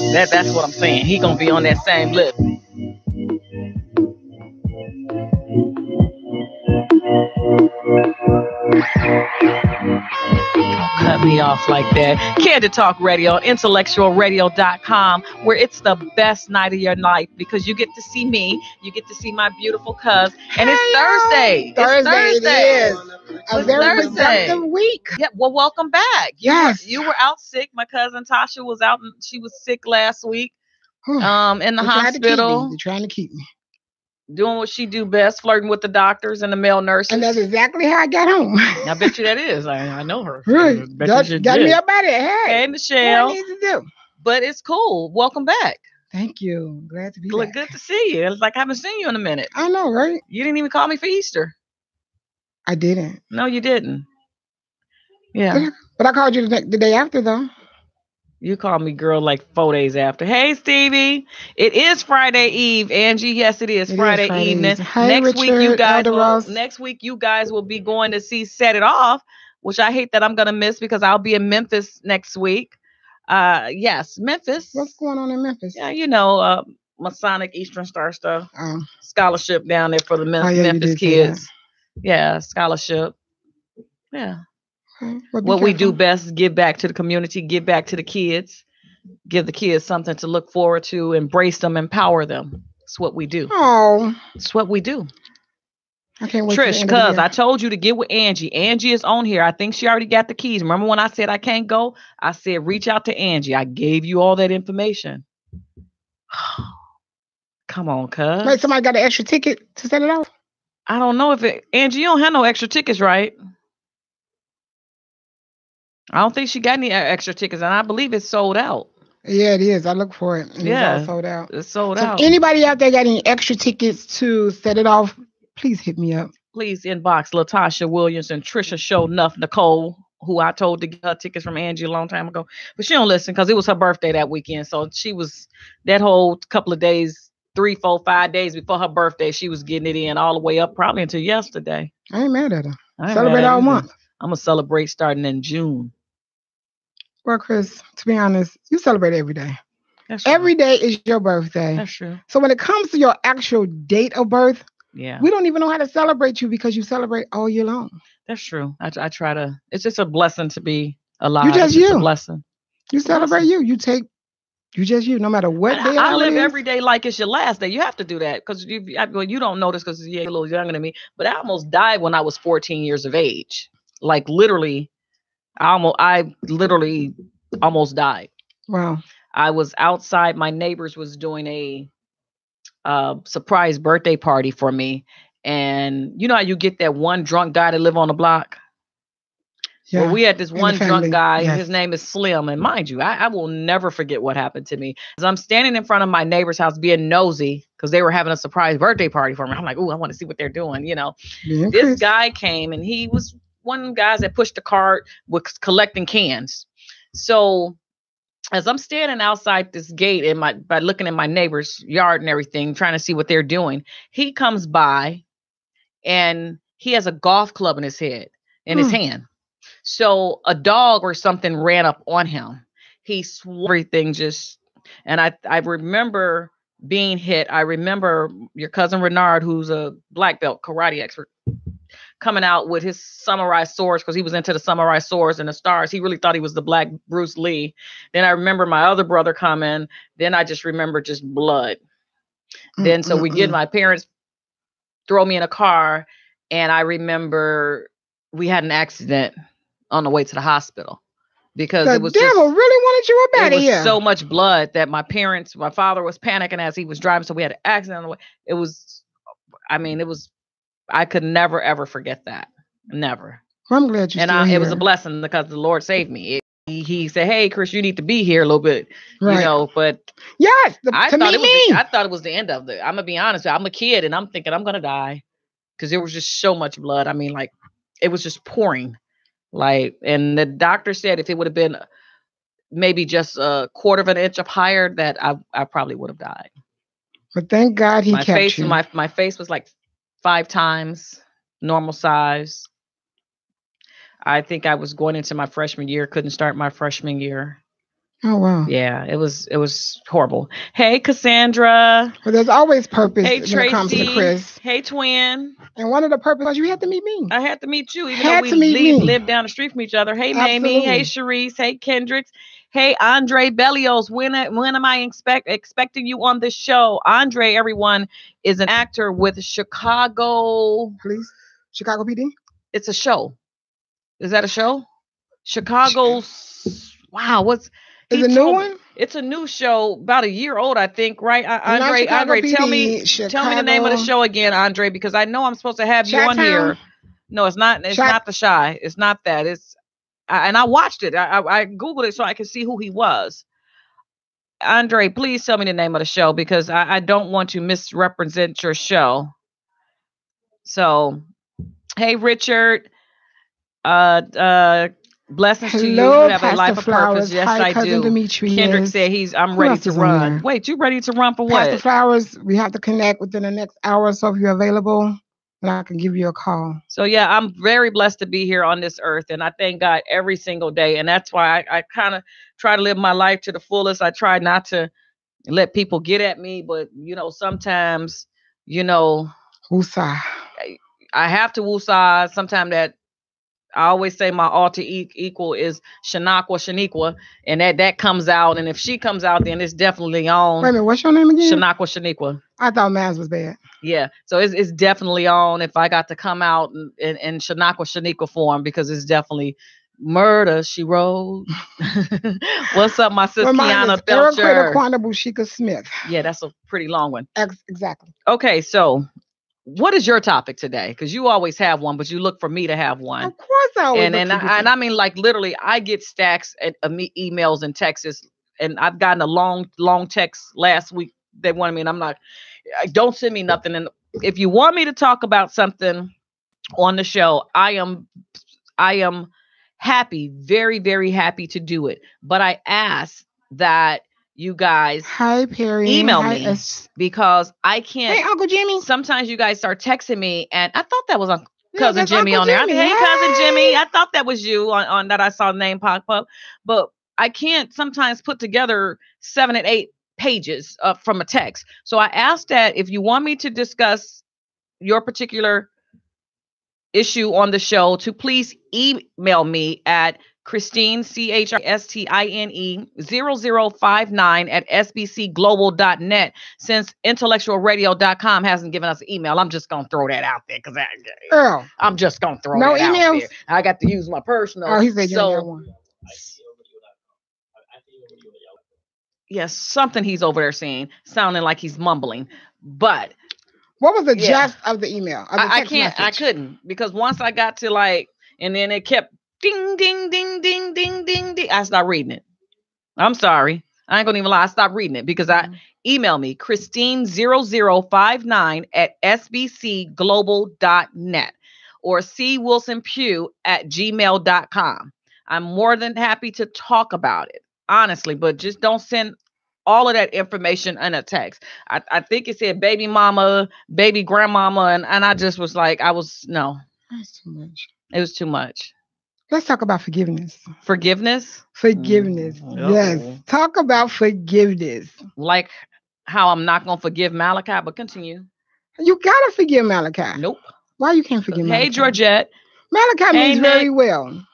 That's what I'm saying. He gonna be on that same list. Cut me off like that. Candid Talk Radio, IntellectualRadio.com, where it's the best night of your life because you get to see me, you get to see my beautiful cuz, and it's Thursday. It's Thursday. It is. A very Thursday. productive week. Yeah, well, welcome back. Yes. You were out sick. My cousin Tasha was out, and she was sick last week. In the hospital. They're trying to keep me. Doing what she do best, flirting with the doctors and the male nurses. And that's exactly how I got home. I bet you that is. I know her. Really? Got me up out of it. Hey, Michelle. What I need to do. But it's cool. Welcome back. Thank you. Glad to be back. Good to see you. It's like I haven't seen you in a minute. I know, right? You didn't even call me for Easter. I didn't. No, you didn't. Yeah. But I called you the day after, though. You called me, girl, like 4 days after. Hey, Stevie. It is Friday Eve, Angie. Yes, it is Friday evening. Hey, next week, you guys will be going to see Set It Off, which I hate that I'm going to miss because I'll be in Memphis next week. Yes, Memphis. What's going on in Memphis? Yeah, you know, Masonic Eastern Star stuff. Scholarship down there for the Memphis kids. Yeah, scholarship. Yeah. What we do best, give back to the community, give back to the kids, give the kids something to look forward to, embrace them, empower them. It's what we do. Oh, it's what we do. I can't wait. Trish, cuz I told you to get with Angie. Angie is on here. I think she already got the keys. Remember when I said I can't go? I said, reach out to Angie. I gave you all that information. Come on, cuz. Wait, somebody got an extra ticket to Set It Off? I don't know if Angie, you don't have no extra tickets, right? I don't think she got any extra tickets, and I believe it's sold out. Yeah, it is. I look for it. It's all sold out. It's sold out. If anybody out there got any extra tickets to Set It Off, please hit me up. Please inbox Latasha Williams and Trisha Show Nuff Nicole, who I told to get her tickets from Angie a long time ago. But she don't listen because it was her birthday that weekend. So she was that whole couple of days, 3, 4, 5 days before her birthday, she was getting it in all the way up probably until yesterday. I ain't mad at her. Celebrate all month. I'm going to celebrate starting in June. Well, Chris, to be honest, you celebrate every day. That's true. Every day is your birthday. That's true. So when it comes to your actual date of birth, yeah, we don't even know how to celebrate you because you celebrate all year long. That's true. I try to. It's just a blessing to be alive. You just it's a blessing. You celebrate you. You just you. No matter what day. I live every day like it's your last day. You have to do that because you don't know this because you're a little younger than me. But I almost died when I was 14 years of age. Like literally. I literally almost died. Wow. I was outside. My neighbors was doing a surprise birthday party for me. And you know how you get that one drunk guy to live on the block? Yeah. Well, we had this one drunk guy. Yes. His name is Slim. And mind you, I will never forget what happened to me. As I'm standing in front of my neighbor's house being nosy because they were having a surprise birthday party for me. I'm like, oh, I want to see what they're doing. You know, this guy came and he was one of the guys that pushed the cart was collecting cans. So as I'm standing outside this gate by looking at my neighbor's yard and everything, trying to see what they're doing, he comes by and he has a golf club in his hand. So a dog or something ran up on him. He swore everything and I remember being hit. I remember your cousin Renard, who's a black belt karate expert, coming out with his samurai swords because he was into the samurai swords and the stars. He really thought he was the black Bruce Lee. Then I remember my other brother coming. Then I just remember just blood. Then so we get my parents throw me in a car, and I remember we had an accident on the way to the hospital because the devil really wanted you up out of here. So much blood that my father was panicking as he was driving. So we had an accident on the way. It was I could never, ever forget that. Never. I'm glad you still here. It was a blessing because the Lord saved me. He said, hey, Chris, you need to be here a little bit, you know, but yes, I thought it was the end of it. I'm going to be honest. I'm a kid and I'm thinking I'm going to die because there was just so much blood. I mean, like it was just pouring and the doctor said if it would have been maybe just a quarter of an inch up higher that I probably would have died. But thank God he kept you. My face was like 5 times normal size. I think I was going into my freshman year, couldn't start my freshman year. Oh wow. Yeah, it was horrible. Hey, Cassandra. But there's always purpose Hey, when it comes to the Tracy. Chris. Hey, twin. And one of the purposes was you had to meet me. I had to meet you, even though Had we to meet me. live down the street from each other. Hey, Mamie. Hey, Absolutely. Sharice. Hey, Kendricks. Hey, Andre Bellios. When am I expecting you on this show? Andre, everyone, is an actor with Chicago. Police? Chicago PD? It's a show. Is that a show? Chicago's. Wow, what's Is it a new one? It's a new show, about a year old, I think, right? Not Chicago Andre, PD, tell me the name of the show again, Andre, because I know I'm supposed to have you on here. No, it's not. It's not The Shy. It's not that. And I watched it. I Googled it so I could see who he was. Andre, please tell me the name of the show because I don't want to misrepresent your show. So, hey, Richard. Blessings to you. You have a life of purpose. Yes, Hi, I do. Demetrius. Kendrick said I'm ready to run. Wait, you ready to run for what? Pastor Flowers, we have to connect within the next hour or so if you're available. And I can give you a call. So yeah, I'm very blessed to be here on this earth, and I thank God every single day. And that's why I kind of try to live my life to the fullest. I try not to let people get at me, but sometimes, Woosah. I have to woosah. Sometimes that I always say my alter equal is Shaniqua, and that comes out. And if she comes out, then it's definitely on. Wait a minute, what's your name again? Shaniqua. I thought Maz was bad. Yeah, so it's definitely on if I got to come out in Shaniqua form because it's definitely murder, she wrote. What's up, my sister Kiana Belcher? Bushika Smith. Yeah, that's a pretty long one. Exactly. Okay, so what is your topic today? Because you always have one, but you look for me to have one. Of course I always and I mean, like, literally, I get stacks of emails and texts, and I've gotten a long text last week. They wanted me, and I'm not. Don't send me nothing. And if you want me to talk about something on the show, I am happy, very, very happy to do it. But I ask that you guys email me because I can't. Hey, Uncle Jimmy. Sometimes you guys start texting me, and I thought that was Cousin Jimmy on there. Hey, Cousin Jimmy. I thought that was you on that I saw the name pop up. But I can't sometimes put together 7 and 8 pages from a text. So I asked that if you want me to discuss your particular issue on the show, to please email me at Christine, CHRISTINE 0059 at sbcglobal.net. Since IntellectualRadio.com hasn't given us an email, I'm just gonna throw that out there because I'm just gonna throw that out there. I got to use my personal. Oh, he said you got one. Yes, something he's over there saying, sounding like he's mumbling. But what was the gist of the email? I couldn't, because once I got to and then it kept ding, ding, ding, ding, ding, ding, ding. I stopped reading it. I'm sorry. I ain't gonna even lie. I stopped reading it because email me, Christine0059 at sbcglobal.net or cwilsonpugh@gmail.com. I'm more than happy to talk about it. Honestly, but just don't send all of that information in a text. I think it said baby mama, baby grandmama, and I just was like, no. That's too much. It was too much. Let's talk about forgiveness. Forgiveness? Forgiveness. Yes. Talk about forgiveness. Like how I'm not going to forgive Malachi, but continue. You got to forgive Malachi. Nope. Why you can't forgive Malachi? Hey, Georgette. Malachi means very well.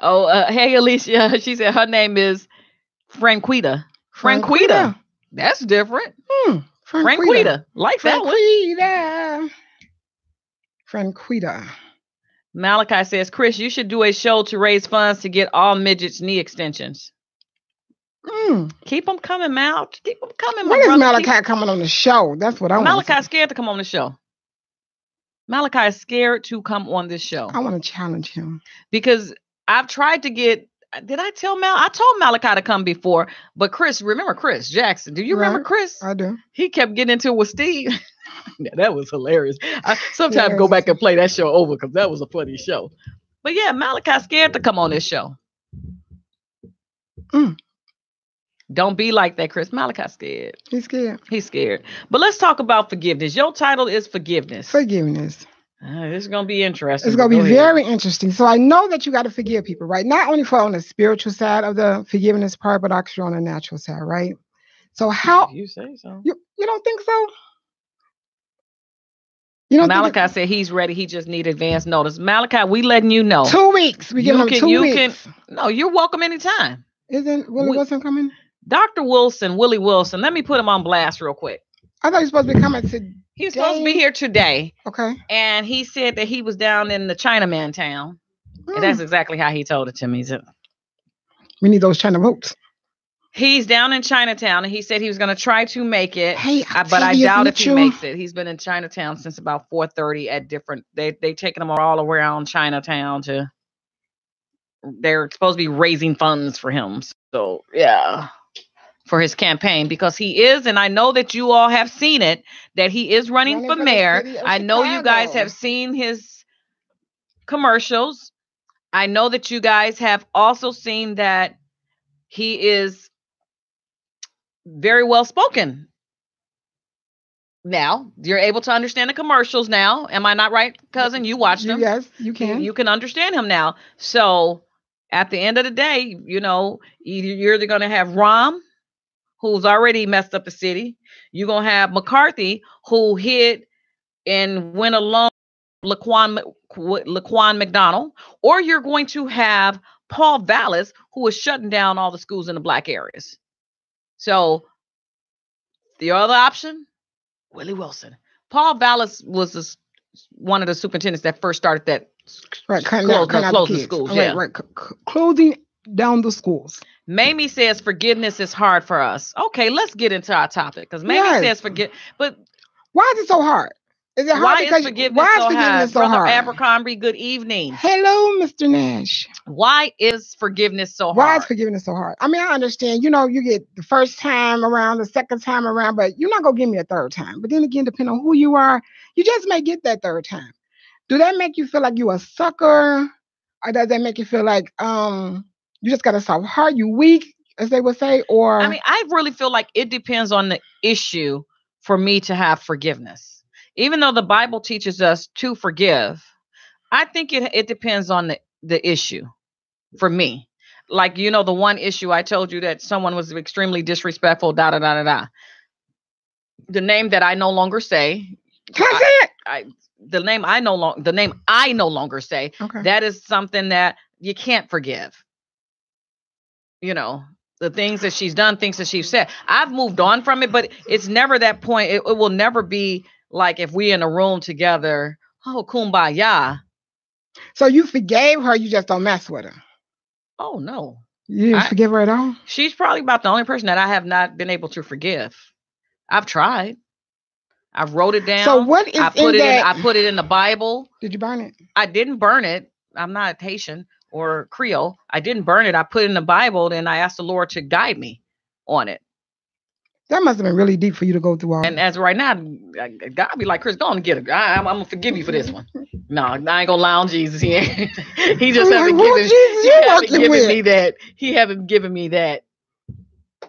Oh, hey, Alicia. She said her name is Franquita. Franquita. That's different. Franquita. Like that one. Franquita. Malachi says, Chris, you should do a show to raise funds to get all midgets knee extensions. Keep them coming, Mal. Keep them coming, my brother. When is Malachi coming on the show? That's what I want. Malachi's scared to come on the show. Malachi is scared to come on this show. I want to challenge him. Because I've tried to get, did I tell Mal? I told Malachi to come before, but remember Chris Jackson? Do you remember Chris? I do. He kept getting into it with Steve. Yeah, that was hilarious. I sometimes go back and play that show over because that was a funny show. But yeah, Malachi's scared to come on this show. Don't be like that, Chris. Malachi's scared. He's scared. He's scared. But let's talk about forgiveness. Your title is forgiveness. Forgiveness. It's going to be interesting. It's going to be very interesting. So I know that you got to forgive people, right? Not only for on the spiritual side of the forgiveness part, but actually on the natural side, right? So how you say so? You don't think so? Malachi said he's ready. He just need advance notice. Malachi, we letting you know. 2 weeks. We giving him 2 weeks. No, you're welcome anytime. Isn't Willie Wilson coming? Dr. Willie Wilson. Let me put him on blast real quick. I thought he was supposed to be coming today. He was supposed to be here today. Okay. And he said that he was down in the Chinaman town. And that's exactly how he told it to me. We need those China votes. He's down in Chinatown, and he said he was going to try to make it. Hey, but I doubt if he makes it. He's been in Chinatown since about 4:30 at different. They taking him all around Chinatown they're supposed to be raising funds for him. So yeah, for his campaign, because he is, and I know that you all have seen it, that he is running for mayor. I know you guys have seen his commercials. I know that you guys have also seen that he is very well spoken. Now you're able to understand the commercials now. Am I not right, cousin? You watched them. Yes, you can. You can understand him now. So at the end of the day, you're either going to have Rahm, who's already messed up the city. You're going to have McCarthy, who hid and went along Laquan McDonald, or you're going to have Paul Vallis, who is shutting down all the schools in the black areas. So the other option, Willie Wilson. Paul Vallis was one of the superintendents that first started that closing the schools. Yeah. Right. Closing down the schools. Mamie says forgiveness is hard for us. Okay, let's get into our topic, because Mamie says but why is it so hard? Is it hard? Why is forgiveness so hard? Brother Abercrombie, good evening. Hello, Mr. Nash. Why is forgiveness so hard? Why is forgiveness so hard? I mean, I understand, you get the first time around, the second time around, but you're not going to give me a third time. But then again, depending on who you are, you just may get that third time. Do that make you feel like you're a sucker? Or does that make you feel like you just got a soft heart, you weak, as they would say? Or I mean, I really feel like it depends on the issue for me to have forgiveness. Even though the Bible teaches us to forgive, I think it depends on the issue for me. Like, the one issue I told you that someone was extremely disrespectful, The name that I no longer say. Can I say it? The name I no longer say. Okay. That is something that you can't forgive. The things that she's done, things that she's said. I've moved on from it, but it's never that point. It will never be like if we're in a room together, kumbaya. So you forgave her, you just don't mess with her? Oh, no. You didn't forgive her at all? She's probably about the only person that I have not been able to forgive. I've tried. I've wrote it down. So what is I put it in the Bible. Did you burn it? I didn't burn it. I'm not Haitian or Creole. I didn't burn it. I put it in the Bible, and I asked the Lord to guide me on it. That must have been really deep for you to go through all. And as right now, God be like, Chris, go on and get it. I'm gonna forgive you for this one. No, I ain't gonna lie on Jesus. He just hasn't given me that. He haven't given me that.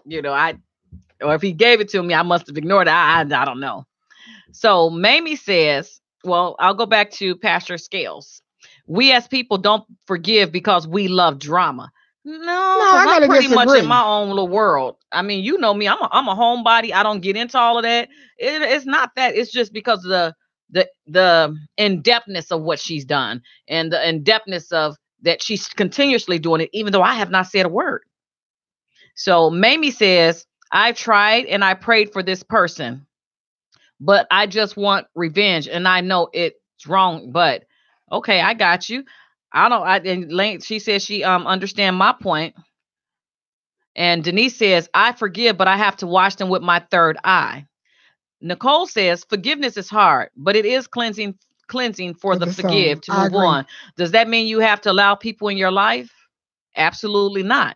Or if he gave it to me, I must have ignored it. I don't know. So Mamie says, well, I'll go back to Pastor Scales. We as people don't forgive because we love drama. No, I'm pretty much in my own little world. I mean, you know me. I'm a homebody. I don't get into all of that. It's not that. It's just because of the in-depthness of what she's done and the in-depthness of that she's continuously doing it, even though I have not said a word. So Mamie says, I've tried and I prayed for this person, but I just want revenge. And I know it's wrong, but okay, I got you. She says she understand my point. And Denise says, I forgive, but I have to watch them with my third eye. Nicole says, forgiveness is hard, but it is cleansing for the forgive to move on. Does that mean you have to allow people in your life? Absolutely not.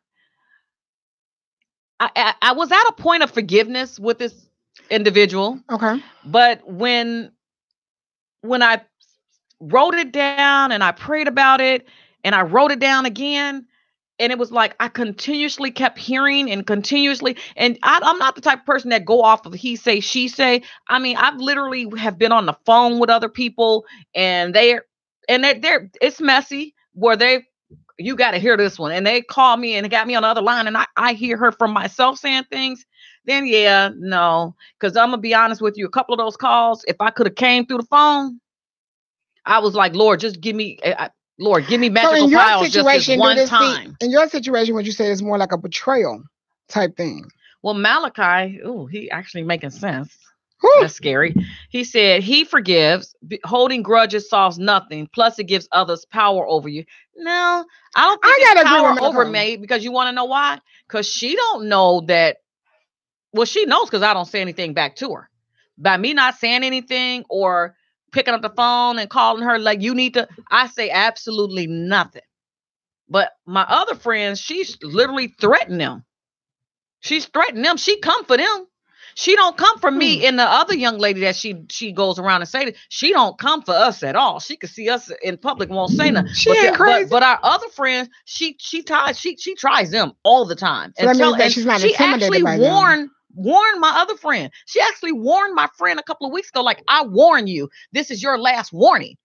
I was at a point of forgiveness with this individual. Okay. But when I wrote it down and I prayed about it and I wrote it down again, And it was like I continuously kept hearing and continuously, and I'm not the type of person that go off of he say, she say. I mean, I've literally have been on the phone with other people, and they're it's messy where you got to hear this one, and they call me and got me on the other line, and I hear her from myself saying things. Then yeah, no, because I'm gonna be honest with you, a couple of those calls, if I could have came through the phone, I was like, Lord, just give me. Lord, give me magical powers just this one time. In your situation, what you say is more like a betrayal type thing. Well, Malachi, he actually making sense. That's scary. He said he forgives. Holding grudges solves nothing. Plus, it gives others power over you. No, I don't think it's power over me, because you want to know why? Because she don't know that. Well, she knows because I don't say anything back to her. By me not saying anything or picking up the phone and calling her like, you need to, I say absolutely nothing. But my other friends, she's literally threatened them. She's threatened them. She come for them. She don't come for me and the other young lady that she goes around and say that. She don't come for us at all. She could see us in public, won't say nothing. She ain't crazy. But our other friends, she tries them all the time. So and she's not intimidated by them. Warned my other friend. She actually warned my friend a couple of weeks ago, like, I warn you, this is your last warning.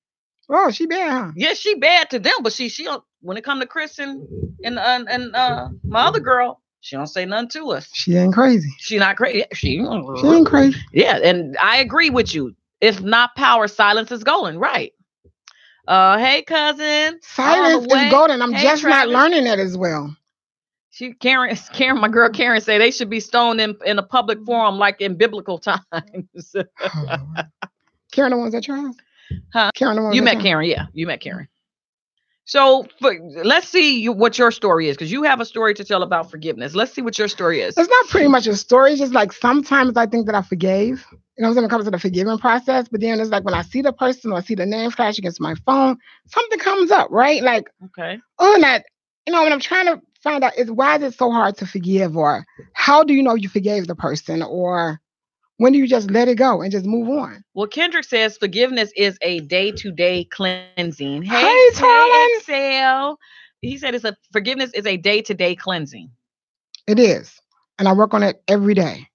Oh, she bad, huh? Yes, she bad to them, but she when it come to Chris and my other girl, she don't say nothing to us. She ain't crazy. She not crazy. She ain't crazy. Yeah, and I agree with you. If not power, silence is golden, right? Hey, cousin. Silence is golden. I'm just not learning that as well. Karen, my girl Karen say they should be stoned in a public forum like in biblical times. Karen, the ones at your house? Huh? Karen, the ones you met Karen, yeah. You met Karen. So let's see what your story is, because you have a story to tell about forgiveness. Let's see what your story is. It's not pretty much a story. It's just like sometimes I think that I forgave. You know, when it comes to the forgiving process, but then it's like when I see the person or I see the name flash against my phone, something comes up, right? Like, okay. Oh, that, you know, when I'm trying to find out is why is it so hard to forgive, or how do you know you forgave the person, or when do you just let it go and just move on? Well, Kendrick says forgiveness is a day-to-day cleansing. Hey, Excel. He said forgiveness is a day-to-day cleansing. It is. And I work on it every day.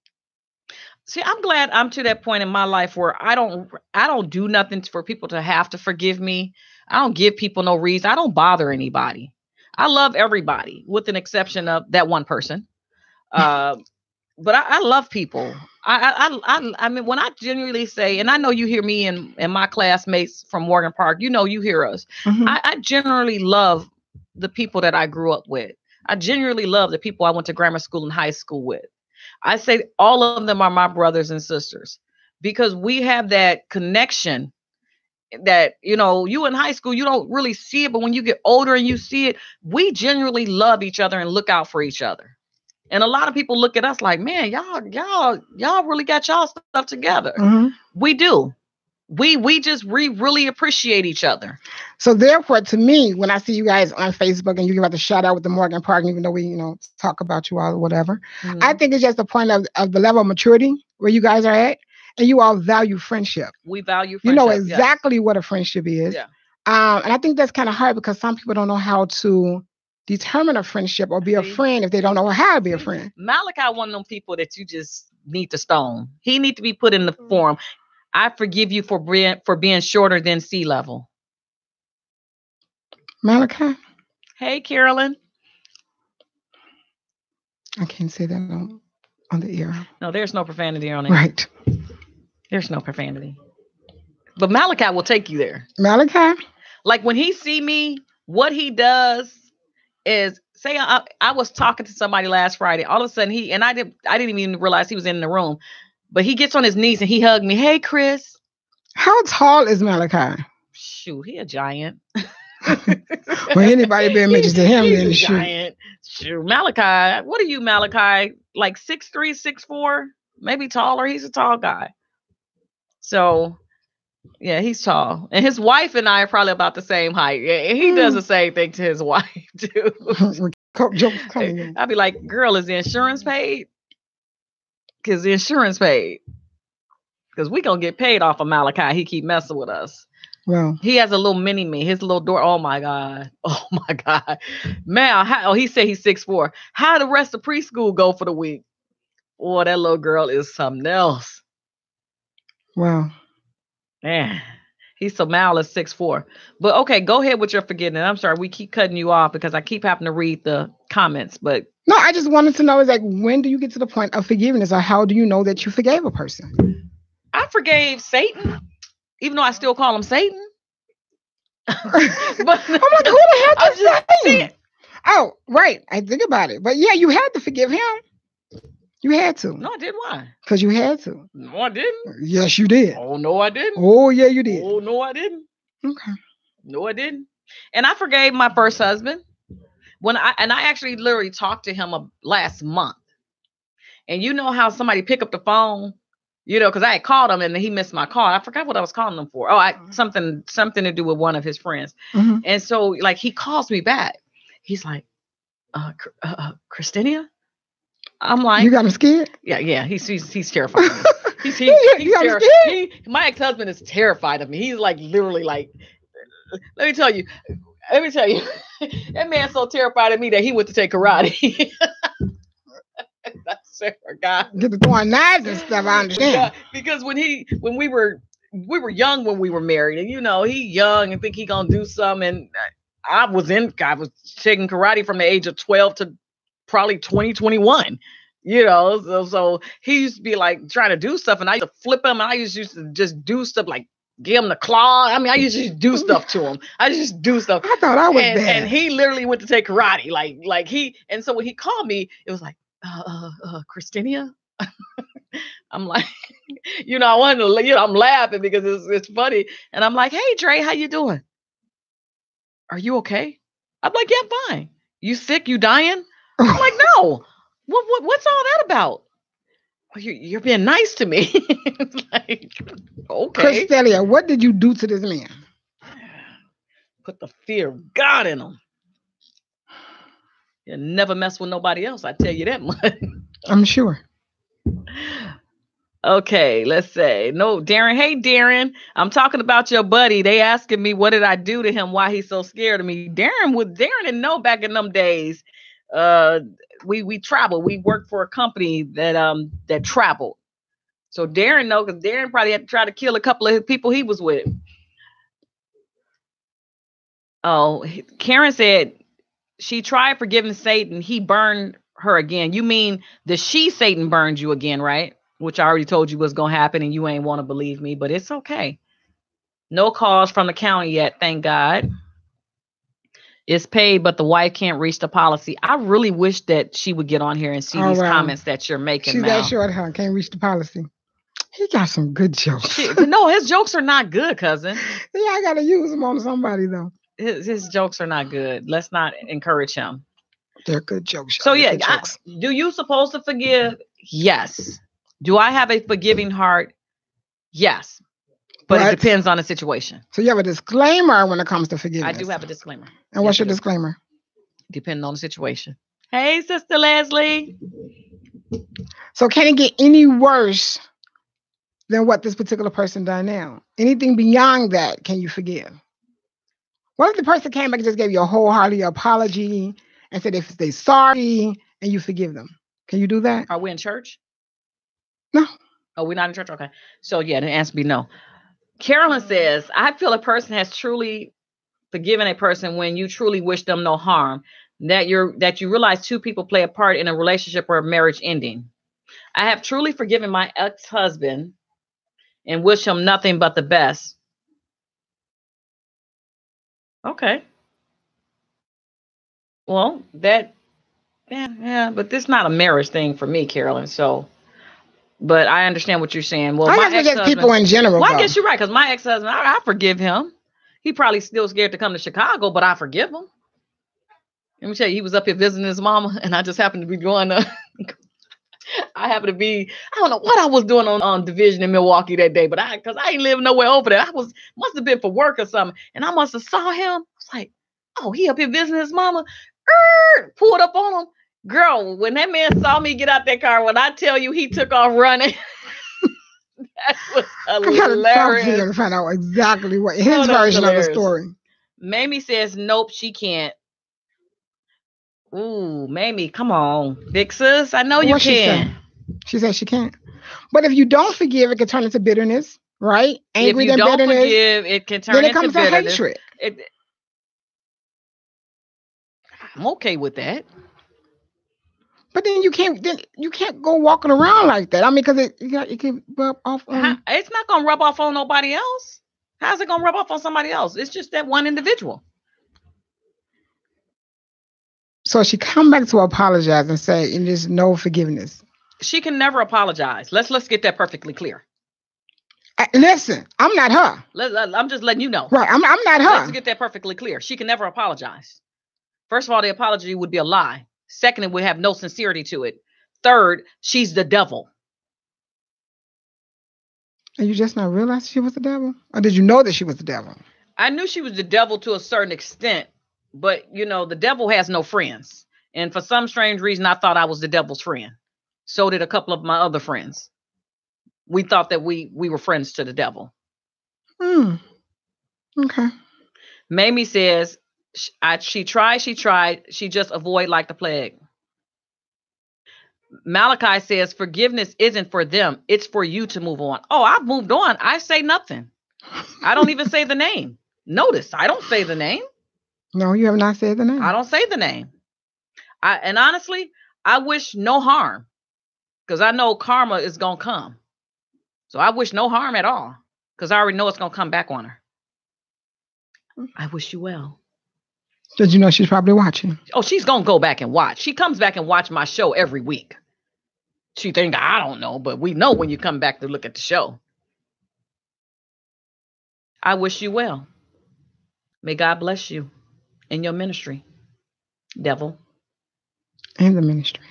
See, I'm glad I'm to that point in my life where I don't do nothing for people to have to forgive me. I don't give people no reason. I don't bother anybody. I love everybody with an exception of that one person. But I love people. I mean, when I genuinely say, and I know you hear me and my classmates from Morgan Park, you know, you hear us. Mm-hmm. I generally love the people that I grew up with. I genuinely love the people I went to grammar school and high school with. I say all of them are my brothers and sisters because we have that connection that, you know, you in high school, you don't really see it, but when you get older and you see it, we genuinely love each other and look out for each other. And a lot of people look at us like, man, y'all really got y'all stuff together. Mm-hmm. We do. We really appreciate each other. So therefore, to me, when I see you guys on Facebook and you give out the shout out with the Morgan Park, even though we, you know, talk about you all or whatever, mm-hmm. I think it's just the point of the level of maturity where you guys are at, and you all value friendship. We value friendship. You know exactly what a friendship is. Yeah. And I think that's kind of hard because some people don't know how to determine a friendship or be a friend if they don't know how to be a friend. Malachi, one of them people that you just need to stone. He need to be put in the forum. I forgive you for being shorter than sea level. Malachi? Hey, Carolyn. I can't say that on the air. No, there's no profanity on it. Right. There's no profanity. But Malachi will take you there. Malachi? Like when he see me, what he does is say I was talking to somebody last Friday. All of a sudden I didn't even realize he was in the room. But he gets on his knees and he hugged me. Hey, Chris. How tall is Malachi? Shoot, he a giant. Well, anybody being mentioned to him, then shoot. Giant. Shoot, Malachi. What are you, Malachi? Like 6'3", 6'4", maybe taller. He's a tall guy. So, yeah, he's tall. And his wife and I are probably about the same height. And he does the same thing to his wife, too. I'd be like, girl, is the insurance paid? Because the insurance paid. Because we going to get paid off of Malachi. He keep messing with us. Well, He has a little mini me. His little door. Oh my God. Oh my God. Man, he said he's 6'4". How the rest of preschool go for the week? Oh, that little girl is something else. well. Man, he's so mal at 6'4". But okay, go ahead with your forgetting. I'm sorry, we keep cutting you off because I keep having to read the comments. But No, I just wanted to know is like, when do you get to the point of forgiveness, or how do you know that you forgave a person? I forgave Satan, even though I still call him Satan. But I'm like, who the heck is Satan? Oh, right. I think about it. But yeah, you had to forgive him. You had to. No, I didn't. Why? Because you had to. No, I didn't. Yes, you did. Oh, no, I didn't. Oh, yeah, you did. Oh, no, I didn't. Okay. No, I didn't. And I forgave my first husband. I actually literally talked to him last month. And you know how somebody pick up the phone, because I had called him and he missed my call. I forgot what I was calling him for. Oh, something to do with one of his friends. Mm-hmm. And so like he calls me back. He's like, Christina? I'm like, you got him scared? Yeah. He's terrified of me. He's terrified. My ex-husband is terrified of me. He's like literally like, let me tell you, that man's so terrified of me that he went to take karate. That's it, God. Get to throwing knives and stuff. I understand. Yeah, because when we were young when we were married, and he young and think he gonna do something. And I was taking karate from the age of 12 to probably 20, 21. So he used to be like trying to do stuff, and I used to flip him, and I used to just do stuff like give him the claw. I mean, I used to do stuff to him. I just do stuff. I thought I was bad. And he literally went to take karate, and so when he called me, it was like, Christina. I'm like, I wanted to, I'm laughing because it's funny, and I'm like, hey, Dre, how you doing? Are you okay? I'm like, yeah, I'm fine. You sick? You dying? I'm like, no. What's all that about? Well, you're being nice to me. Like, okay. Christelia, what did you do to this man? Put the fear of God in him. You never mess with nobody else. I tell you that much. I'm sure. Okay, let's say no, Darren. Hey, Darren, I'm talking about your buddy. They asking me what did I do to him? Why he's so scared of me? Darren didn't know back in them days. We traveled. We worked for a company that traveled. So Darren knows because Darren probably had to try to kill a couple of people he was with. Oh, Karen said she tried forgiving Satan. He burned her again. You mean the Satan burned you again, right? Which I already told you was going to happen and you ain't want to believe me, but it's okay. No calls from the county yet, thank God. It's paid, but the wife can't reach the policy. I really wish that she would get on here and see these comments that you're making. She's that short, huh? Can't reach the policy. He got some good jokes. No, his jokes are not good, cousin. Yeah, I got to use them on somebody, though. His jokes are not good. Let's not encourage him. They're good jokes. So yeah, do you supposed to forgive? Yes. Do I have a forgiving heart? Yes. But it depends on the situation. So you have a disclaimer when it comes to forgiveness. I do have a disclaimer. And what's your disclaimer? Depending on the situation. Hey, Sister Leslie. So can it get any worse than what this particular person done now? Anything beyond that, can you forgive? What if the person came back and just gave you a wholehearted apology and said if they're sorry and you forgive them? Can you do that? Are we in church? No. Oh, we're not in church? Okay. So yeah, the answer be no. Carolyn says, I feel a person has truly forgiven a person when you truly wish them no harm, that you realize two people play a part in a relationship or a marriage ending. I have truly forgiven my ex-husband and wish him nothing but the best. Okay. Well, but this is not a marriage thing for me, Carolyn. So, but I understand what you're saying. Well, I guess people in general. Well, I guess you're right, because my ex-husband, I forgive him. He probably still scared to come to Chicago, but I forgive him. Let me tell you, he was up here visiting his mama, and I just happened to be going I don't know what I was doing on Division in Milwaukee that day, but because I ain't living nowhere over there. Must have been for work or something. And I must have saw him. I was like, oh, he up here visiting his mama. Pulled up on him. Girl, when that man saw me get out that car, when I tell you he took off running, That was I gotta talk to hilarious. him to find out exactly what his version of the story. Mamie says, nope, she can't. Ooh, Mamie, come on. Big sis, I know you can. She said she can't. But if you don't forgive, it can turn into bitterness, right? Angry if you than don't bitterness, forgive, it can turn then it into comes bitterness. to hatred. I'm okay with that. But then you can't go walking around like that. I mean, because it can rub off on. It's not gonna rub off on nobody else. How's it gonna rub off on somebody else? It's just that one individual. So she come back to apologize and say, and there's no forgiveness. She can never apologize. Let's get that perfectly clear. Listen, I'm not her. I'm just letting you know. Right, I'm not her. Let's get that perfectly clear. She can never apologize. First of all, the apology would be a lie. Second, it would have no sincerity to it. Third, she's the devil. And you just not realized she was the devil? Or did you know that she was the devil? I knew she was the devil to a certain extent, but the devil has no friends. And for some strange reason, I thought I was the devil's friend. So did a couple of my other friends. We thought that we were friends to the devil. Okay. Mamie says, she tried, she just avoid like the plague. Malachi says, forgiveness isn't for them, it's for you to move on. Oh, I've moved on. I say nothing. I don't even say the name. Notice, I don't say the name. No, you have not said the name. I don't say the name. And honestly, I wish no harm, because I know karma is going to come. So I wish no harm at all, because I already know it's going to come back on her. I wish you well. Did you know she's probably watching? Oh, she's going to go back and watch. She comes back and watch my show every week. She think I don't know, but we know when you come back to look at the show. I wish you well. May God bless you in your ministry, devil. In the ministry.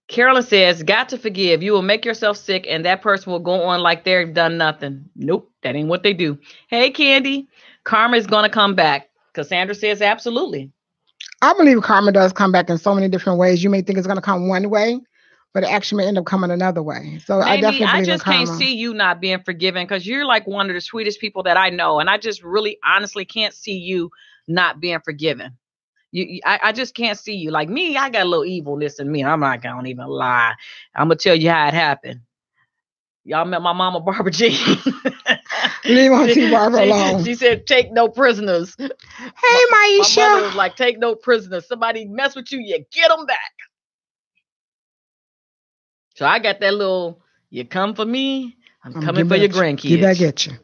Carolyn says, got to forgive. You will make yourself sick and that person will go on like they've done nothing. Nope, that ain't what they do. Hey, Candy, karma is going to come back. Cassandra says, absolutely. I believe karma does come back in so many different ways. You may think it's going to come one way, but it actually may end up coming another way. So Maybe, I definitely believe I just in karma. can't see you not being forgiven, because you're like one of the sweetest people that I know. And I just really honestly can't see you not being forgiven. I just can't see you. Like me, I got a little evilness in me. I'm not going to even lie. I'm going to tell you how it happened. Y'all met my mama, Barbara Jean. Leave Auntie Barbara alone. She said, take no prisoners. Hey, Maisha. My mother was like, take no prisoners. Somebody mess with you, you get them back. So I got that little, you come for me, I'm coming for your grandkids. Get back at you.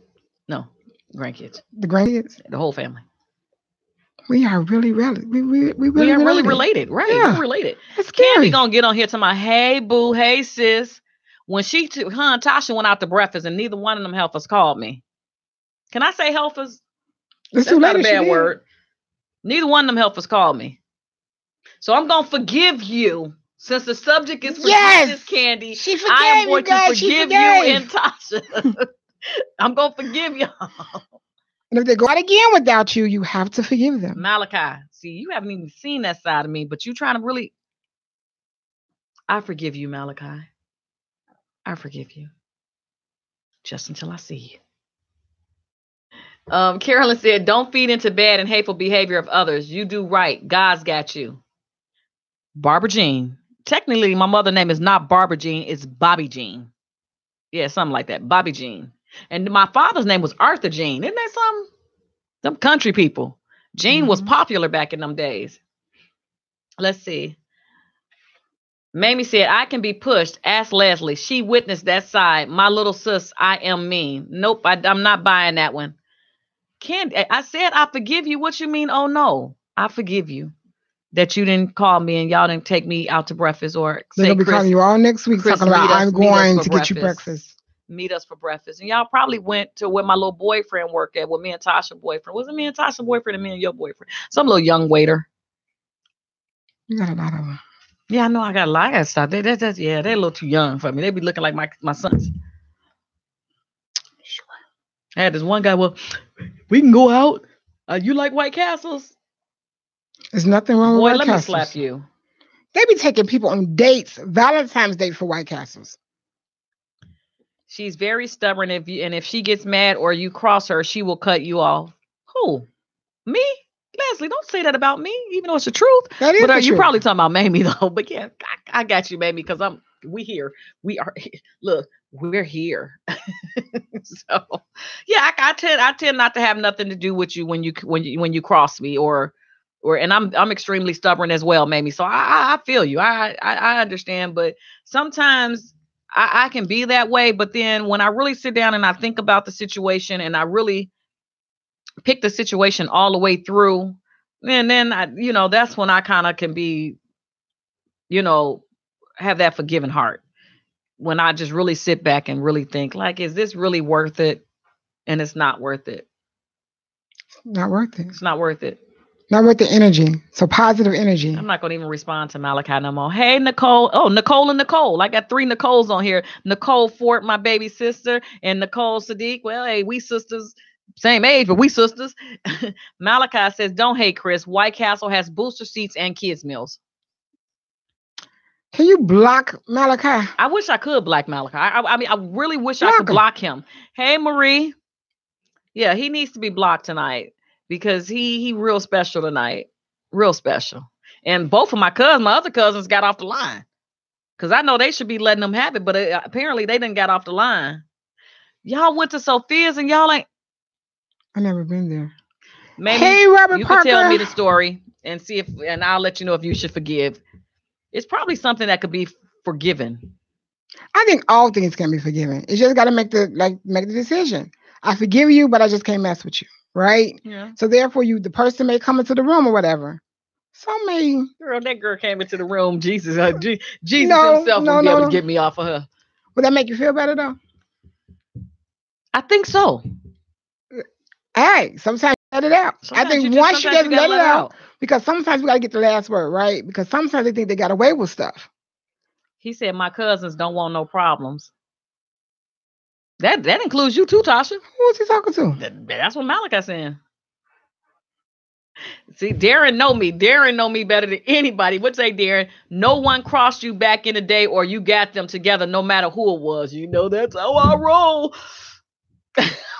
No, grandkids. The grandkids? The whole family. We are really related. We are really related. Right. Yeah. We're related. That's scary. Candy gonna get on here to my, hey, boo, hey, sis. When her and Tasha went out to breakfast and neither one of them helpers called me. Can I say helpers? That's not a bad word. Neither one of them helpers called me. So I'm going to forgive you. Since the subject is forgiveness, Candy, I am going to forgive you and Tasha. I'm going to forgive y'all. And if they go out again without you, you have to forgive them. Malachi, see, you haven't even seen that side of me, but you trying to really... I forgive you, Malachi. I forgive you. Just until I see you. Carolyn said, don't feed into bad and hateful behavior of others. You do right. God's got you. Barbara Jean. Technically, my mother's name is not Barbara Jean. It's Bobby Jean. Yeah, something like that. Bobby Jean. And my father's name was Arthur Jean. Isn't that something? Them country people. Jean was popular back in them days. Let's see. Mamie said, I can be pushed. Ask Leslie. She witnessed that side. My little sis, I am mean. Nope, I'm not buying that one. Candy, I said, I forgive you. What you mean? Oh, no. I forgive you that you didn't call me and y'all didn't take me out to breakfast or say, they'll be calling you all next week talking about I'm going to get you breakfast. Meet us for breakfast. And y'all probably went to where my little boyfriend worked at with me and Tasha's boyfriend. Was it me and Tasha's boyfriend and me and your boyfriend? Some little young waiter. You got a lot of them. Yeah, I know I got a lot of stuff. They're a little too young for me. They be looking like my sons. Sure. I had this one guy, well, we can go out. You like White Castles? There's nothing wrong with White Castles. Boy, let me slap you. They be taking people on dates, Valentine's Day for White Castles. She's very stubborn. If she gets mad or you cross her, she will cut you off. Who? Me? Leslie, don't say that about me, even though it's the truth. That is but the you're truth. probably talking about Mamie though. But yeah, I got you, Mamie, because we here. We are. Look, we're here. So yeah, I tend not to have nothing to do with you when you cross me or and I'm extremely stubborn as well, Mamie. So I feel you. I understand, but sometimes I can be that way. But then when I really sit down and I think about the situation and I really pick the situation all the way through, and then that's when I kind of can be, have that forgiving heart. When I just really sit back and really think, like, is this really worth it? And it's not worth it. Not worth it. It's not worth it. Not worth the energy. So positive energy. I'm not going to even respond to Malachi no more. Hey, Nicole. Oh, Nicole and Nicole. I got 3 Nicoles on here. Nicole Fort, my baby sister, and Nicole Sadiq. Well, hey, we sisters. Same age, but we sisters. Malachi says, don't hate Chris. White Castle has booster seats and kids' meals. Can you block Malachi? I wish I could block Malachi. I mean, I really wish I could block him. Hey, Marie. Yeah, he needs to be blocked tonight because he real special tonight. Real special. And both of my other cousins got off the line. Because I know they should be letting them have it, but apparently they didn't get off the line. Y'all went to Sophia's and y'all ain't. I never been there. Maybe hey, Robert you Parker. Can tell me the story and see and I'll let you know if you should forgive. It's probably something that could be forgiven. I think all things can be forgiven. You just got to make the decision. I forgive you, but I just can't mess with you, right? Yeah. So therefore, the person may come into the room or whatever. Some may. Girl, that girl came into the room. Jesus himself would be able to get me off of her. Would that make you feel better though? I think so. Hey, sometimes you let it out. I think once you just let it out, because sometimes we got to get the last word, right? Because sometimes they think they got away with stuff. He said, my cousins don't want no problems. That includes you too, Tasha. Who was he talking to? That's what Malachi's saying. See, Darren know me. Darren know me better than anybody. What'd say, Darren? No one crossed you back in the day or you got them together no matter who it was. That's how I roll.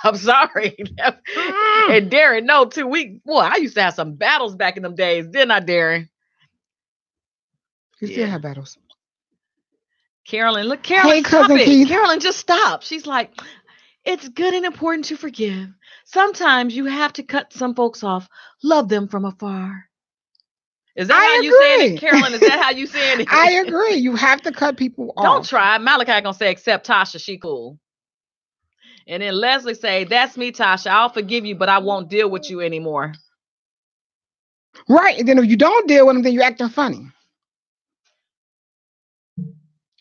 I'm sorry. And Darren, no, too. I used to have some battles back in them days, didn't I, Darren? You still have battles. Carolyn, look, Carolyn, stop it. Keith. Carolyn, just stop. She's like, it's good and important to forgive. Sometimes you have to cut some folks off. Love them from afar. Is that how you saying it, Carolyn? Is that how you saying it? I agree. You have to cut people off. Don't try. Malachi gonna say, except Tasha, she cool. And then Leslie say, that's me, Tasha. I'll forgive you, but I won't deal with you anymore. Right. And then if you don't deal with them, then you're acting funny.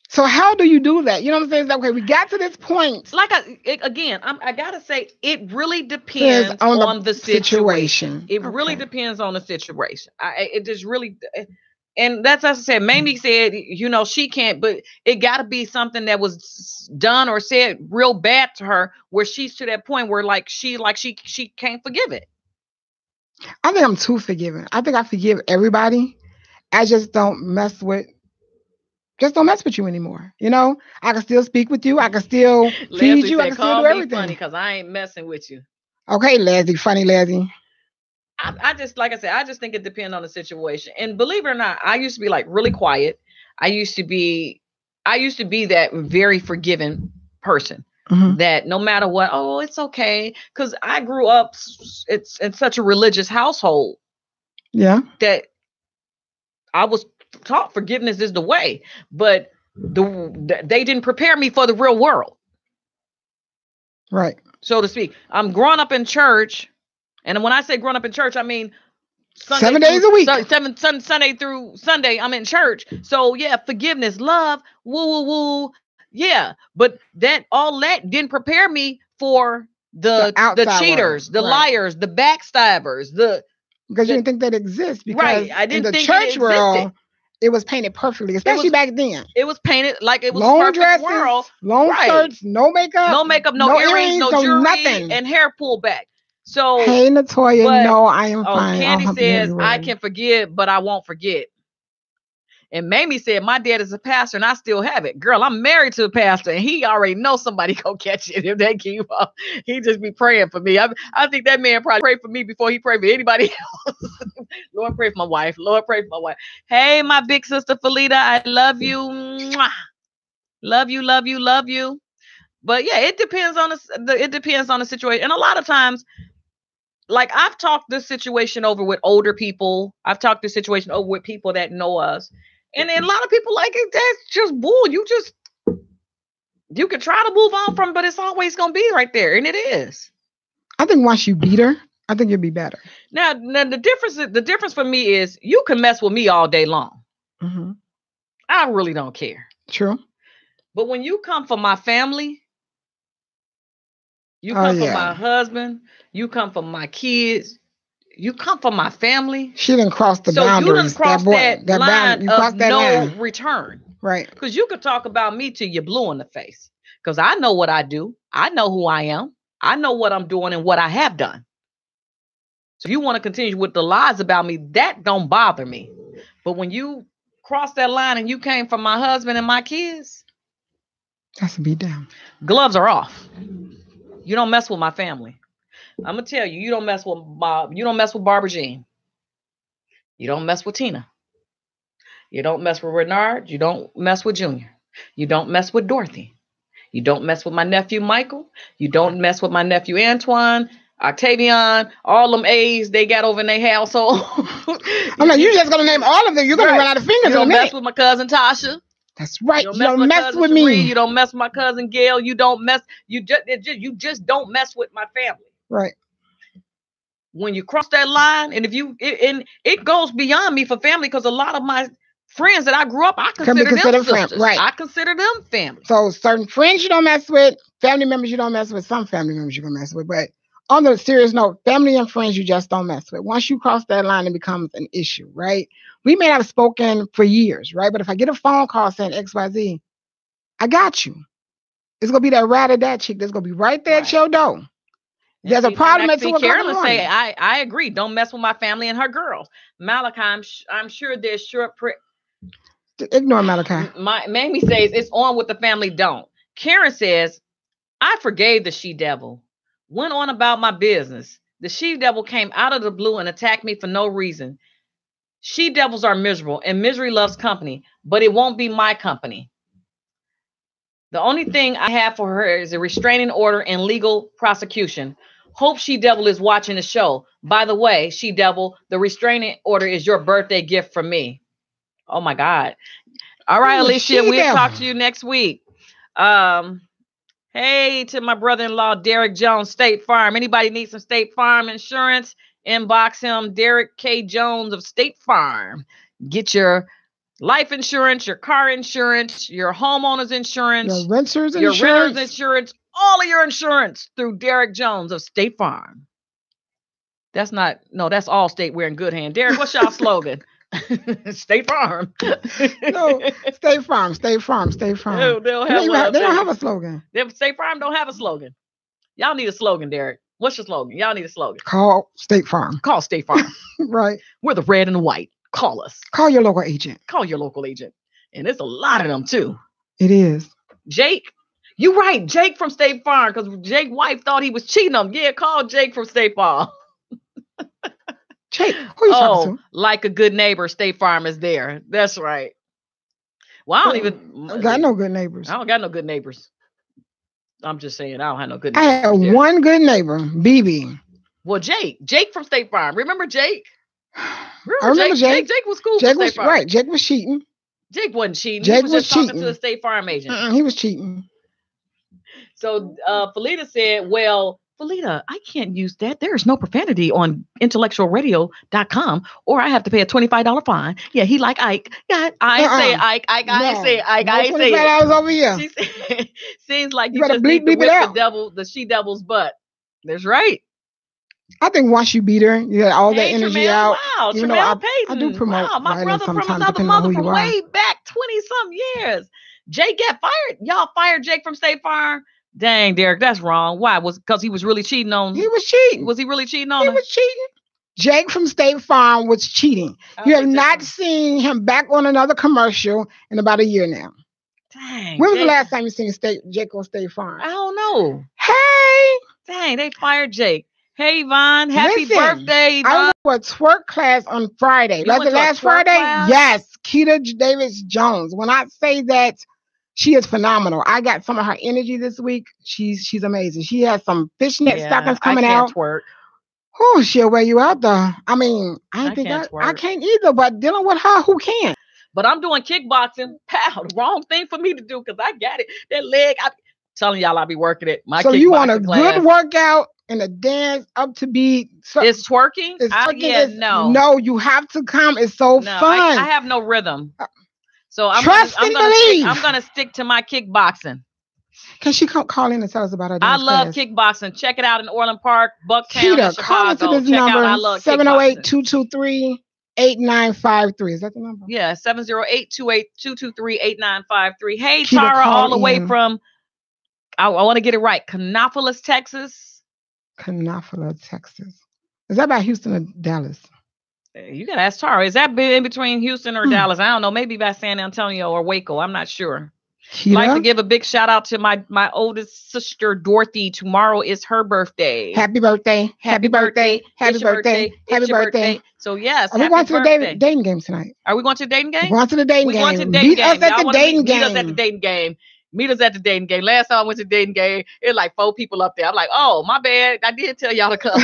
So how do you do that? You know what I'm saying? It's like, okay, we got to this point. Like, I got to say, it really depends on the situation. It really depends on the situation. It just really... And that's as I said, Mamie said, she can't, but it got to be something that was done or said real bad to her where she's to that point where she can't forgive it. I think I'm too forgiving. I think I forgive everybody. I just don't mess with you anymore. I can still speak with you. I can still feed you. I can still do everything. Funny because I ain't messing with you. Okay, Leslie, funny Leslie. I just, like I said, I just think it depends on the situation. And believe it or not, I used to be like really quiet. I used to be that very forgiving person that no matter what, oh, it's okay. Because I grew up it's in such a religious household. Yeah. That I was taught forgiveness is the way, but they didn't prepare me for the real world. Right. So to speak. I'm growing up in church. And when I say growing up in church, I mean Sunday 7 days a week. Sunday through Sunday, I'm in church. So yeah, forgiveness, love, woo. Yeah. But all that didn't prepare me for the cheaters, the liars, the backstabbers, because you didn't think that exists. Because right. I didn't in the think church world, it was painted perfectly, especially back then. It was painted like it was long perfect dresses, world. Long skirts, no makeup, no earrings, no jewelry, nothing, and hair pulled back. So hey, Natoya, no, I am fine. Candy says I can forgive, but I won't forget. And Mamie said, my dad is a pastor and I still have it. Girl, I'm married to a pastor and he already knows somebody gonna catch it if they keep up. He just be praying for me. I think that man probably prayed for me before he prayed for anybody else. Lord, pray for my wife. Lord, pray for my wife. Hey, my big sister Felita, I love you. Mwah. Love you, love you, love you. But yeah, it depends on the situation. And a lot of times, like I've talked this situation over with older people. I've talked this situation over with people that know us. And then a lot of people like it. That's just bull. You can try to move on from, but it's always going to be right there. And it is. I think once you beat her, I think you'll be better. Now the difference for me is you can mess with me all day long. Mm-hmm. I really don't care. True. But when you come for my family, you come for my husband, you come for my kids, you come for my family. She didn't cross the boundaries. So you didn't cross that line of no line. Return. Right. Because you could talk about me till you're blue in the face. Because I know what I do. I know who I am. I know what I'm doing and what I have done. So if you want to continue with the lies about me, that don't bother me. But when you cross that line and you came for my husband and my kids, that's a beat down. Gloves are off. You don't mess with my family. I'm gonna tell you, you don't mess with Bob. You don't mess with Barbara Jean. You don't mess with Tina. You don't mess with Renard. You don't mess with Junior. You don't mess with Dorothy. You don't mess with my nephew Michael. You don't mess with my nephew Antoine, Octavian, all them A's they got over in their household. I'm like, you're just gonna name all of them. You're gonna run out of fingers. You don't mess with my cousin Tasha. That's right. You don't mess with me. You don't mess with my cousin Gail. You don't mess. You just don't mess with my family. Right. When you cross that line, and it goes beyond me for family, because a lot of my friends that I grew up, I consider them sisters. Right. I consider them family. So certain friends you don't mess with, family members you don't mess with, some family members you're gonna mess with. But on the serious note, family and friends you just don't mess with. Once you cross that line, it becomes an issue, right? We may not have spoken for years, right? But if I get a phone call saying XYZ, I got you. It's gonna be that rat-a-dat chick that's gonna be right there at your door. There's a problem at 2 o'clock in the morning. Say, I agree. Don't mess with my family and her girls. Malachi, I'm sure there's short. Ignore Malachi. Mamie says it's on with the family. Don't. Karen says, I forgave the she-devil. Went on about my business. The she-devil came out of the blue and attacked me for no reason. She-devils are miserable and misery loves company, but it won't be my company. The only thing I have for her is a restraining order and legal prosecution. Hope she-devil is watching the show. By the way, she-devil, the restraining order is your birthday gift from me. Oh my God. All right, Alicia, we'll talk to you next week. Hey, to my brother-in-law, Derek Jones, State Farm. Anybody need some State Farm insurance? Inbox him, Derek K. Jones of State Farm. Get your life insurance, your car insurance, your homeowner's insurance, your renter's insurance, all of your insurance through Derek Jones of State Farm. That's all State. We're in good hand. Derek, what's y'all slogan? State Farm. No, State Farm, State Farm, State Farm. They don't have a slogan. State Farm don't have a slogan. Y'all need a slogan, Derek. What's your slogan? Y'all need a slogan. Call State Farm. Call State Farm. Right. We're the red and the white. Call us. Call your local agent. Call your local agent. And there's a lot of them too. It is. Jake. You right. Jake from State Farm, because Jake's wife thought he was cheating on him. Yeah, call Jake from State Farm. Jake, who you talking to? Like a good neighbor, State Farm is there. That's right. Well, I don't got no good neighbors. I don't got no good neighbors. I'm just saying, I don't have no good neighbors. I had one good neighbor, BB. Well, Jake from State Farm. Remember Jake? I remember Jake. Jake was cool. Jake was right. Jake was cheating. Jake wasn't cheating. Jake was was just cheating. Talking to the State Farm agent. He was cheating. So Felita said, well, Felita, I can't use that. There is no profanity on IntellectualRadio.com, or I have to pay a $25 fine. Yeah, he like Ike. Yeah, I say Ike. I say Ike. I say $25 over here. She said, seems like you just need to whip the she-devil's butt. That's right. I think once you beat her, you got all that energy Tremaine, out. Wow, you know, I do promote. Wow, my brother from another mother from way back 20-some years. Jake got fired. Y'all fired Jake from State Farm. Dang, Derek, that's wrong. Why? Was because he was really cheating on? He was cheating. Was he really cheating on? He her? was cheating. Jake from State Farm was cheating. You have not seen him back on another commercial in about a year now. Dang. When was the last time you seen Jake on State Farm? I don't know. Hey. Dang, they fired Jake. Hey, Yvonne. Happy birthday, Yvonne. I went to a twerk class on Friday. Like the last Friday? Class? Yes. Keita Davis Jones. When I say that, she is phenomenal. I got some of her energy this week. She's amazing. She has some fishnet stockings coming out. Twerk. Oh, she'll wear you out though. I mean, I can't either, but dealing with her, who can? But I'm doing kickboxing. Pow, wrong thing for me to do because I got it. That leg, I'm telling y'all I'll be working it. So you want a good workout and a dance up to beat. So it's twerking? No, you have to come. It's so fun. I have no rhythm. So I'm gonna stick to my kickboxing. Can she call in and tell us about her dance class? Kickboxing. Check it out in Orland Park, Bucktown, Chicago. Call into this number, 708-223-8953. Is that the number? Yeah, 708-223-8953. Hey, Tara, all the way from, I want to get it right, Kannapolis, Texas. Kannapolis, Texas. Is that by Houston or Dallas? You got to ask Tara. Is that in between Houston or Dallas? I don't know. Maybe by San Antonio or Waco. I'm not sure. I'd like to give a big shout out to my oldest sister, Dorothy. Tomorrow is her birthday. Happy birthday. Happy birthday. Happy birthday. Happy birthday. So, yes. Are we going to the dating game tonight? Are we going to the dating game? We're going to the dating game. We're going to the dating game. Meet us at the dating game. Meet us at the dating game. Meet us at the dating game. Last time I went to the dating game, it was like 4 people up there. I'm like, oh, my bad. I did tell y'all to come.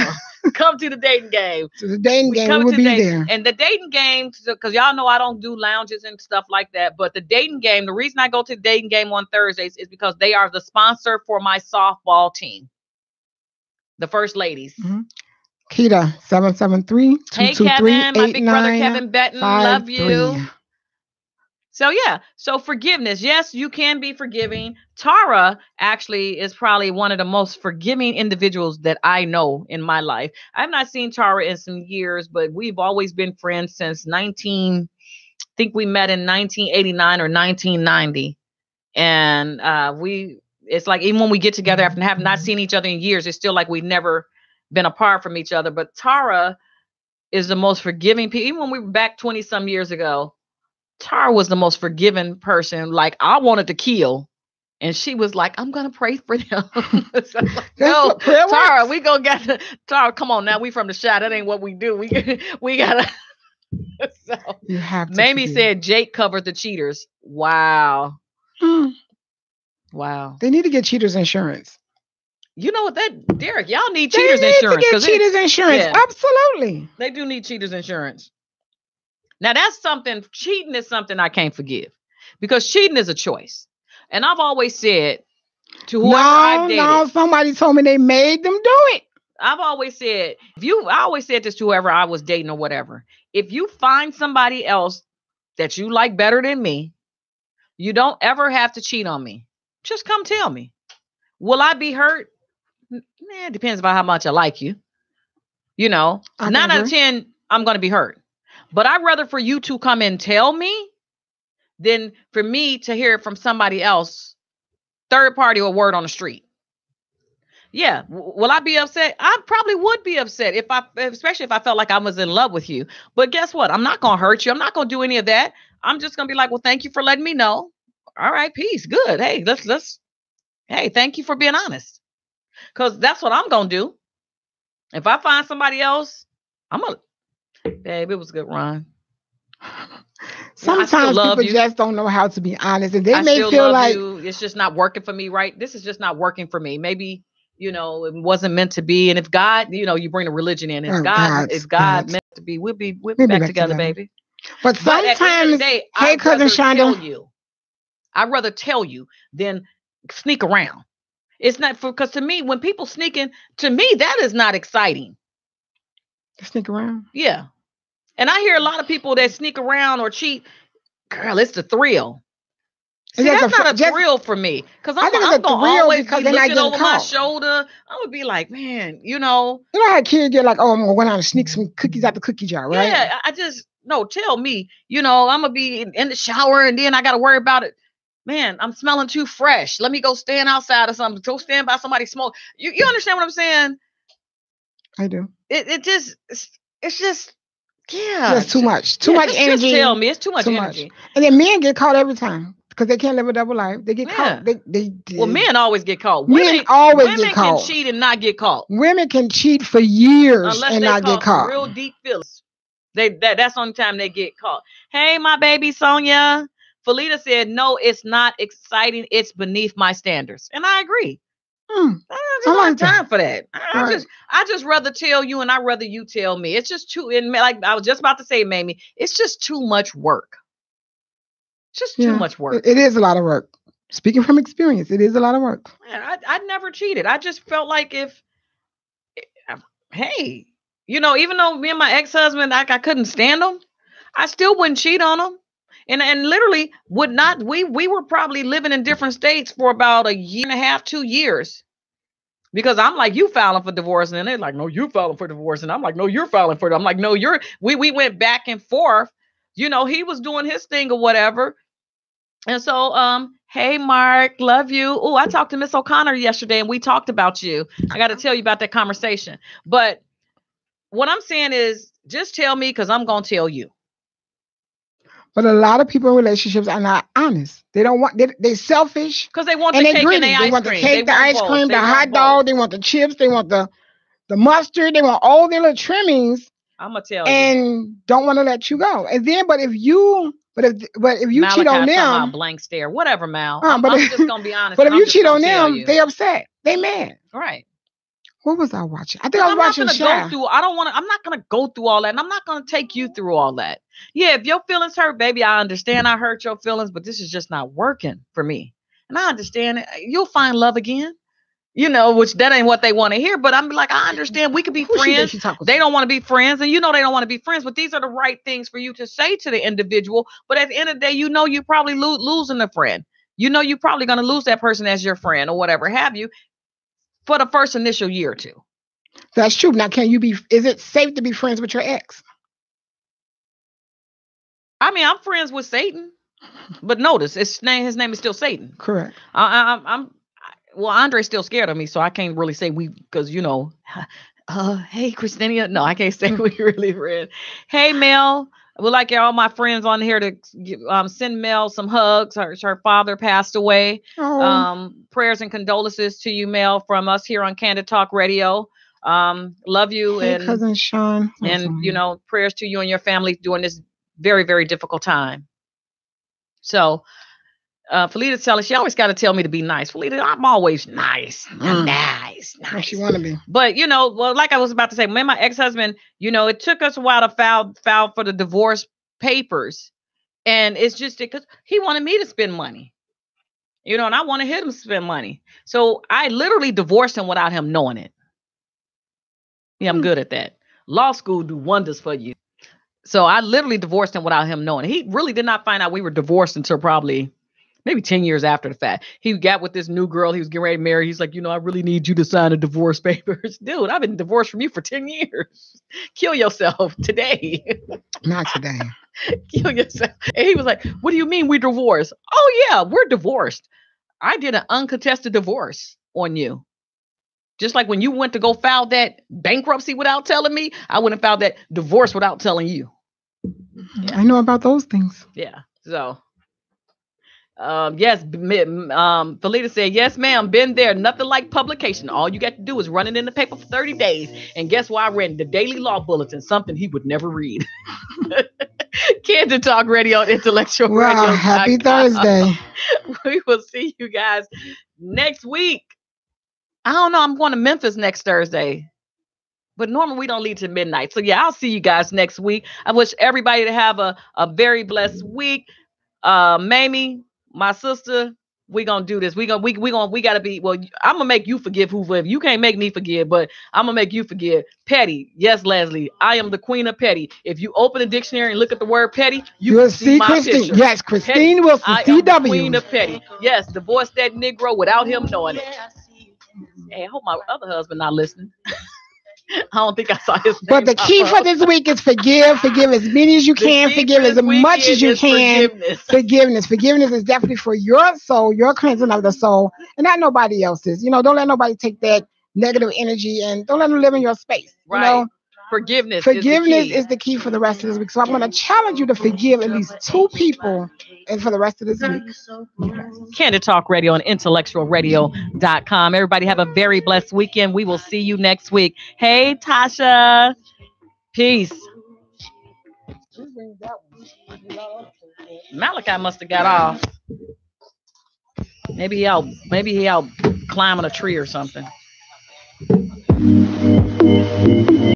Come to the dating game. To the dating game, we will be there. And the dating game, because y'all know I don't do lounges and stuff like that, but the dating game, the reason I go to the dating game on Thursdays is because they are the sponsor for my softball team. The First Ladies. Mm-hmm. Keita, 773-223-8953. Hey, Kevin, my big brother Kevin Betton, love you. So, yeah. So forgiveness. Yes, you can be forgiving. Tara actually is probably one of the most forgiving individuals that I know in my life. I've not seen Tara in some years, but we've always been friends since I think we met in 1989 or 1990. And it's like even when we get together after having not seen each other in years, it's still like we've never been apart from each other. But Tara is the most forgiving people. Even when we were back 20 some years ago, Tara was the most forgiving person. Like, I wanted to kill. And she was like, I'm going to pray for them. So, no, Tara, we going to get Tara, come on now. We from the shot. That ain't what we do. We got to. So, you have to. Mamie said Jake covered the cheaters. Wow. Wow. They need to get cheaters insurance. You know what Derek, y'all need cheaters insurance. They need to get cheaters insurance. Yeah, absolutely. They do need cheaters insurance. Now cheating is something I can't forgive because cheating is a choice. And I've always said to whoever I've dated. No, somebody told me they made them do it. I always said this to whoever I was dating or whatever. If you find somebody else that you like better than me, you don't ever have to cheat on me. Just come tell me. Will I be hurt? It depends about how much I like you. 9 out of 10, I'm going to be hurt. But I'd rather for you to come and tell me than for me to hear it from somebody else, third party or word on the street. Yeah. Will I be upset? I probably would be upset especially if I felt like I was in love with you. But guess what? I'm not going to hurt you. I'm not going to do any of that. I'm just going to be like, well, thank you for letting me know. All right, peace. Good. Hey, hey, thank you for being honest. Because that's what I'm going to do. If I find somebody else, I'm going to. Babe, it was a good run. Sometimes people just don't know how to be honest, and they may feel like it's just not working for me. Right? This is just not working for me. Maybe it wasn't meant to be. And if God, you bring a religion in, it's God meant to be. We'll be back together, baby. But sometimes, at the end of the day, hey, cousin Shonda, I'd rather tell you than sneak around. It's not because to me, when people sneaking, to me that is not exciting. Sneak around? Yeah. And I hear a lot of people that sneak around or cheat. Girl, it's the thrill. See, that's not a thrill for me. Because I'm going to always be looking over my shoulder. I would be like, man, You know how kids get like, oh, I'm going to go down and sneak some cookies out the cookie jar, right? Yeah, tell me. I'm going to be in the shower and then I got to worry about it. Man, I'm smelling too fresh. Let me go stand outside or something. Go stand by somebody smoke. You understand what I'm saying? I do. It just, it's just, yeah. Just too much. Too much energy. Just tell me. It's too much energy. And then men get caught every time because they can't live a double life. They get caught. Well, men always get caught. Men always get caught. Women can cheat and not get caught. Women can cheat for years unless and not get caught. Real deep feelings. That's the only time they get caught. Hey, my baby Sonia. Felita said, no, it's not exciting. It's beneath my standards. And I agree. I don't have time for that. I just rather tell you, and I rather you tell me. It's just too, and like I was just about to say, Mamie, it's just too much work. Just too much work. It is a lot of work. Speaking from experience, it is a lot of work. I never cheated. I just felt like hey, even though me and my ex-husband, I couldn't stand him, I still wouldn't cheat on him. And literally would not, we were probably living in different states for about a year and a half, 2 years. Because I'm like, you filing for divorce. And they're like, no, you filing for divorce. And I'm like, no, you're filing for it. I'm like, no, we went back and forth. He was doing his thing or whatever. And so, hey, Mark, love you. Oh, I talked to Miss O'Connor yesterday and we talked about you. I got to tell you about that conversation. But what I'm saying is just tell me because I'm going to tell you. But a lot of people in relationships are not honest. They don't want, they're selfish. Because they want the cake and the ice cream. They want the cake, the ice cream, the hot dog. They want the chips. They want the mustard. They want all their little trimmings. I'm going to tell you. And don't want to let you go. And then, but if you cheat on them. Blank stare, whatever, Mal. I'm just going to be honest. But if you cheat on them, they upset. They mad. Right. What was I watching? I think I was watching Shy. I'm not going to go through all that. And I'm not going to take you through all that. Yeah, if your feelings hurt, baby, I understand I hurt your feelings, but this is just not working for me. And I understand it. You'll find love again, which that ain't what they want to hear. But I'm like, I understand we could be friends. They don't want to be friends. And they don't want to be friends. But these are the right things for you to say to the individual. But at the end of the day, you're probably losing a friend. You're probably going to lose that person as your friend or whatever have you for the first initial year or two. That's true. Now, is it safe to be friends with your ex? I mean, I'm friends with Satan, but notice his name is still Satan. Correct. Well, Andre's still scared of me, so I can't really say because hey, Christina. No, I can't say we really read. Hey, Mel. I would like all my friends on here to send Mel some hugs. Her father passed away. Oh. Prayers and condolences to you, Mel, from us here on Candid Talk Radio. Love you. Hey, cousin Sean. And, prayers to you and your family during this very, very difficult time. So, Felita telling she always got to tell me to be nice. Felita, I'm always nice. I'm nice. What she want to be. But, well, like I was about to say, my ex-husband, it took us a while to file for the divorce papers. And it's just because he wanted me to spend money. And I wanted him to spend money. So I literally divorced him without him knowing it. Yeah, I'm good at that. Law school do wonders for you. So I literally divorced him without him knowing. He really did not find out we were divorced until probably maybe 10 years after the fact. He got with this new girl. He was getting ready to marry. He's like, I really need you to sign the divorce papers. Dude, I've been divorced from you for 10 years. Kill yourself today. Not today. Kill yourself. And he was like, what do you mean we divorced? Oh, yeah, we're divorced. I did an uncontested divorce on you. Just like when you went to go file that bankruptcy without telling me, I wouldn't file that divorce without telling you. Yeah. I know about those things. Yeah. So, yes, Felita said, yes, ma'am, been there. Nothing like publication. All you got to do is run it in the paper for 30 days. And guess what? I read the Daily Law Bulletin, something he would never read. Candid Talk Radio, Intellectual Radio. Wow, happy Thursday. We will see you guys next week. I don't know. I'm going to Memphis next Thursday. But normally we don't leave till midnight. So yeah, I'll see you guys next week. I wish everybody to have a very blessed week. Mamie, my sister, we gonna do this. We gotta be, well, I'm gonna make you forgive whoever. You can't make me forgive, but I'm gonna make you forgive. Petty. Yes, Leslie. I am the queen of petty. If you open a dictionary and look at the word petty, you will see my Christine. Picture. Yes, Christine Wilson. I am the queen of petty. Yes, divorce that Negro without him knowing it. Hey, I hope my other husband not listening. I don't think I saw his name. But the key for this week is forgive. Forgive as many as you can. Forgive as much as you can. Forgiveness. Forgiveness is definitely for your soul, your cleansing of the soul, and not nobody else's. Don't let nobody take that negative energy and don't let them live in your space. Right. Forgiveness is the key for the rest of this week. So I'm going to challenge you to forgive at least 2 people and for the rest of this week. Candid Talk Radio on IntellectualRadio.com. Everybody have a very blessed weekend. We will see you next week. Hey, Tasha. Peace. Malachi must have got off. Maybe he out climbing a tree or something.